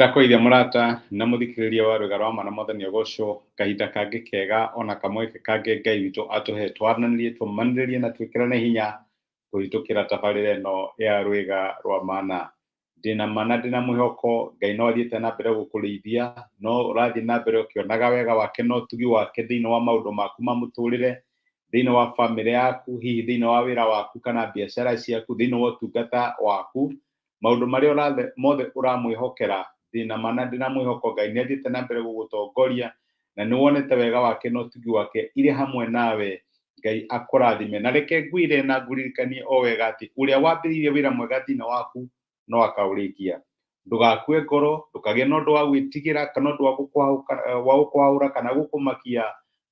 ndakoithia murata na muthikiriria wa rugaro ma na mothani ogosho kahita kage kega ona kamwe kage Ngai witu atuhe twaranirie tumaniririe na twikirane hinya kuhitukira tabarire no ya rwiga rwa mana ndina mana ndina mwihoko Ngai no athiete na mbere gukurithia no urathi na mbere ukionaga wega wake no tugi wake thiini wa maundu maku ma muturire thiini wa family yaku hihi thiini wa wira waku kana biashara ciaku thiini wa utungata waku maundu maria mothe uramwihokera thina mana ndina mwihoko Ngai ni athiete na mbere gugutongoria na ni wonete wega wake no tugi wake ire hamwe nawe Ngai akurathime na reke ngwire na nguririkanie o wega ati uria wambiririe wira mwega thina waku no akaurikia ndugakue ngoro ndukagie no ndu wa gwitigira kana ndu wa gukwahura kana gukumakia.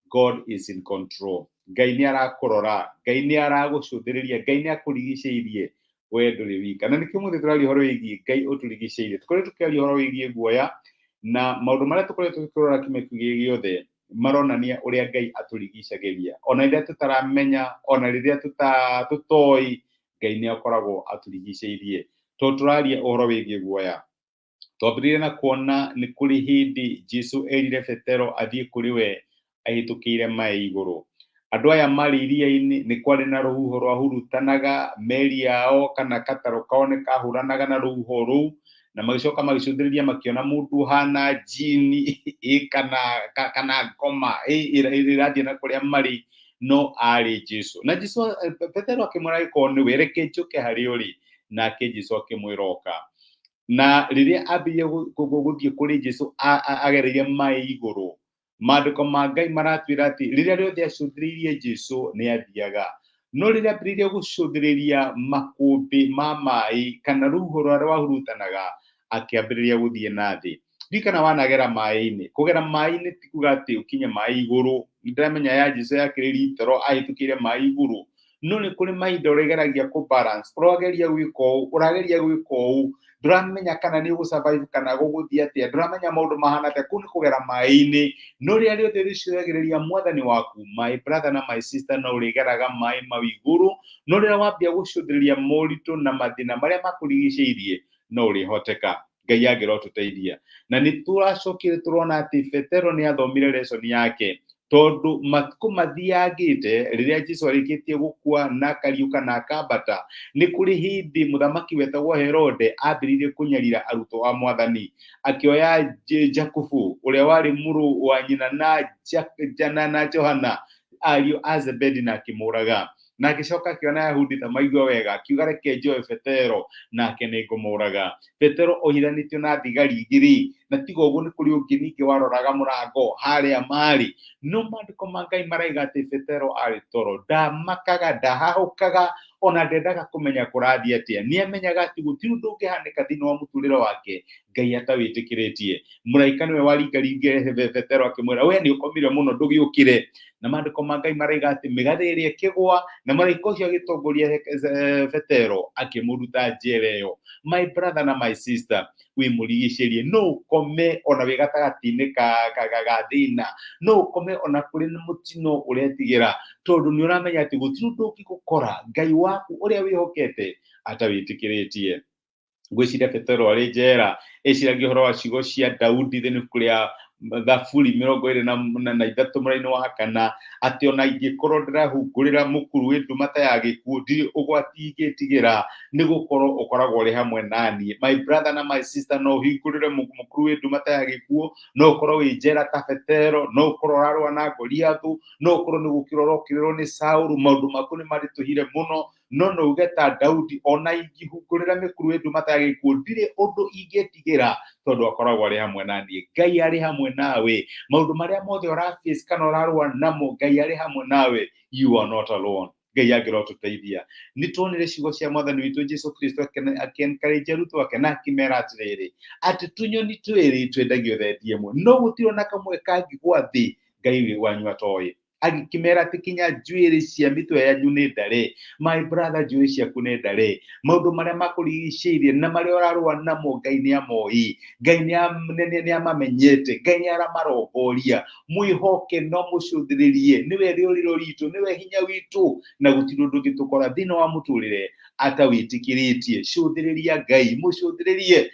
God is in control. Ngai ni arakurora, Ngai ni aragucuthiriria, Ngai ni akurigiceirie we nduri wika na nikio muthe turari horo wigi Ngai uturigiceirie tukore tukari horo wigi guoya na maundu maria tukore tukirora kimeku giothe maronania uria Ngai aturigicagiria ona ria tutaramenya ona riria tutoi Ngai ni akoragwo aturigiceirie to turaria uhoro wigi guoya twambirire na kuona ni kuri hindi Jesu erire Petero athie kuri we ahitukire mai iguru andu aya mari iria-ini ni kwari na ruhuho rwahurutanaga meri yao kana kataro kao ni kahuranaga na ruhuho ruu na magicoka magicunthiriria makiona mundu hana jini kana ngoma irathie na kuria mari no ari Jesu na Jesu Petero akimwira ko ni wereke njuke hari uri nake Jesu akimwiroka na riria abiye guthie kuri Jesu agereire mai iguru maandiko ma Ngai maratwira ati riria riothe acunthiriirie Jesu ni athiaga no riria ambiririe gucunthiriria makumbi ma mai kana ruhuho rwa rwahurutanaga akiambiriria guthie na thi ndikana wanagera mai-ini kugera mai-ini tikuga ati ukinye mai iguru ndiramenya ya Jesu yakiriri toro ahitukire mai iguru no ni kuri mahinda uregeragia ku balance urageria gwika uu duramenya kana ni gusurvive kana guguthia atia duramenya maundu mahana atia kuni kugera mai-ini no ria riothe riciragiria mwathani waku my brother na my sister no urigeraga mai mawiguru no ria wambia gucunthiriria moritu na mathina maria makurigiceirie no urihoteka Ngai agira ututeithia na ni turacokire turona ati Petero ni athomire lesson yake tondu matuko mathiagite riria Jesu arikitie gukua na kariuka na akambata ni kuri hindi muthamaki wetagwo Herode ambiririe kunyarira aruto wa mwathani akioya Jakubu uria wari muru wa nyina na Johana ariu Azebedi na kimuraga na akicoka akiona Yahudi ta maigua wega akiuga reke njoe Petero nake ni ngumuraga Petero ohiranitio na thigari igiri na tigo uguo ni kuri ungi ningi waroraga murango haria mari no maandiko ma Ngai maraiga ati Petero ari toro ndamakaga ndahahukaga ona ndendaga kumenya kurathia atia ni amenyaga ati gutiri undu ungihanika thiini wa muturire wake Ngai atawitikiretie muraika niwe waringaringire Petero akimwira we ni ukomire muno ndugiukire na maandiko ma Ngai maraiga ati migathi iria kigwa na maraika ucio agitongoria Petero akimuruta njereyo my brother na my sister we murigicirie no kome ona wigatagati-ini ka thina no kome ona kuri mutino uretigira tondu ni uramenya ati gutiri undu ungigukora Ngai waku uria wihokete atawitikiretie ngwiciria Petero ari njera iciragia uhoro wa ciugo cia Daudi thiini kuria Thaburi 23 muraini wa kana ati ona ingikorwo ndirahungurira mukuru wi ndumata ya gikuo ndiri ugwati igitigira ni gukorwo ukoragwo uri hamwe nani my brother na my sister no hingurire mukuru wi ndumata ya gikuo no ukorwo wi njera ta Petero no ukorwo urarwa na Goliathu no ukorwo ni gukirorokirwo ni Saulu maundu maku ni marituhire muno no ugeta Daudi ona ingihungurira mikuru wi ndumata ya gikuo ndiri undu igitigira tondu akoragwo ari hamwe nani Ngai ari hamwe nawe maundu maria mothe uraface kana urarwa namo Ngai ari hamwe nawe you are not alone Ngai agira ututeithia ni tuonire ciugo cia mwathani witu Jesu Kristo akencourage aruto wake na akimera atiriri ati tunyoni twiri twendagio thendi imwe no gutiro na kamwe kangigwa thi Ngai wanyu atoi agikimera ati kinya njuiri cia mitwe yanyu ni ndare my brother njuiri ciaku ni ndare maundu maria makurigiceirie na maria urarwa namo Ngai ni amoi Ngai ni amamenyete Ngai ni aramarongoria mwihoke no mucunthiririe niwe riuriro ritu niwe hinya witu na gutiro ndungitukora thina wa muturire atawitikiretie cudhiriria Ngai mucudhiririe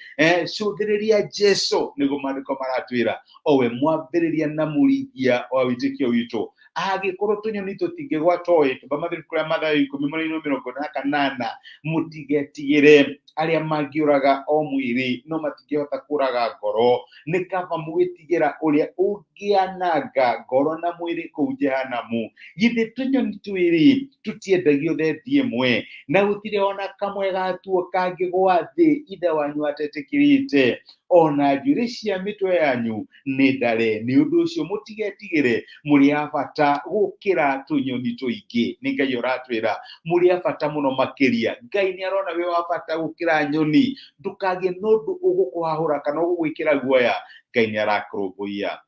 cudhiriria Jesu nigo mandiko maratwira owe mwambiriria na muringia wa witikio witu agikorwo tunyoni tutingigwa toy tubamathiru kuria Mathayo 10:28 mutigetigire aria mangiuraga o mwiri no matingihota kuraga ngoro ni kaba mugitigira uria ungianaga ngoro na mwiri kuu jehanamu githe tunyoni twiri tutiendagio thendi imwe na gutire ona kamwe gatuo kangigwa thi ithe wanyu atetikirite ona njuri cia mitwe yanyu ni ndare ni undu ucio mutigetigire muri abata gukira tunyoni tuingi ni Ngai uratwira muri abata muno makiria Ngai ni arona we wabata gukira nyoni ndukage nundu ugukwahura kana ugwikira guoya Ngai ni arakurumbuia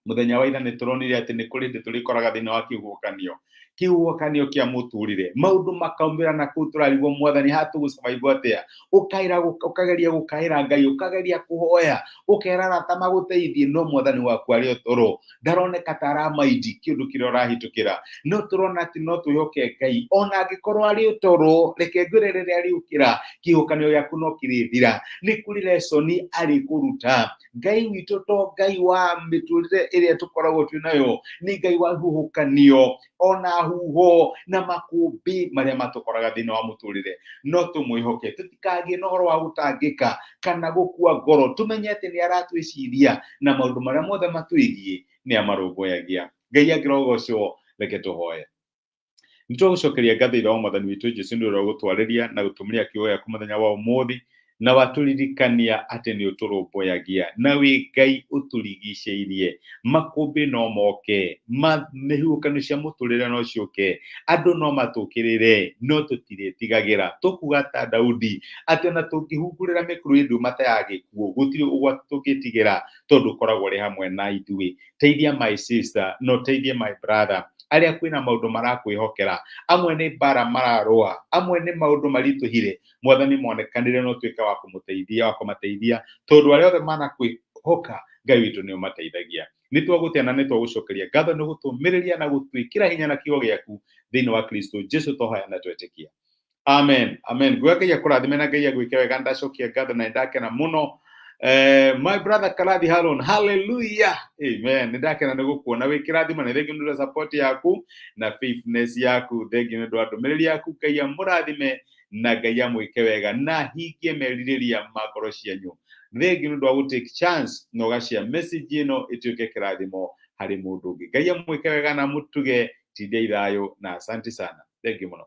muthenya wa ira ni turonire ati ni kuri ndi turikoraga thina wa kiuokanio kia muturire maundu makaumbira na kuturarigwo mwathani hatu gusurvive atia ukageria gukaira Ngai ukageria kuhoya ukerara tama guteithie no mwathani waku ari toro ndaroneka taramaidi kindu kiria urahitukira no turona ati no tuyoke Ngai ona angikorwo ari toro reke ngwirere ari ukira kiuokanio yaku no kirithira ni kuri lesson ari kuruta Ngai witu to Ngai wa miturire iria tukoragwo twinayo ni Ngai wa huhukanio ona huho na makumbi maria matukoraga thina wa muturire no tumwihoke tutikagie no horo wa gutangika kana gukua ngoro tumenye ati ni aratwiciria na maundu maria mothe matwigie ni amarumbuyagia Ngai agirogocio reke tuhoye nitugucokeria ngathira o mwathani witu Jesu ndu rogutwariria na gutumiria kiugo yaku muthenya wa umuthi na waturirikania ati ni uturumbuyagia na wi Ngai uturigiceirie makumbi no moke mihukanio cia muturire no ciuke andu no matukirire no tutiretigagira tukuga ta Daudi ati na tungihungurira mikuru indu matayagikuo gutiri ugwa tukitigira tondu koragwo ri hamwe na ithui teithia my sister no teithia my brother aria kwina maundu marakwihokera amwe ni bara mararua amwe ni maundu marituhire mwathani monekanire no twika wa kumuteithia wa kumateithia tondu aria othe mana kwihoka Ngai witu ni umateithagia ni twagutiana ni twagucokeria ngatho ni gutumiriria na gutwikira hinya na kiugo giaku thiini wa Kristo Jesu tohaya na twetikia amen amen gwakia kurathime na Ngai agwike wega ndacokia ngatho na ndakena muno my brother Kalathi Harun hallelujah amen ndakena nigukuona wikirathima na thengi ndu support yaku na faithfulness yaku thengi ndu andumiriri yaku Ngai amurathime na Ngai amwike wega na hingie meririria magoro cianyu thengi ndu wa take chance no gacia message ino ituike kirathimo hari mundu ungi Ngai amwike wega na mutuge tinde ithayo na asante sana thengi muno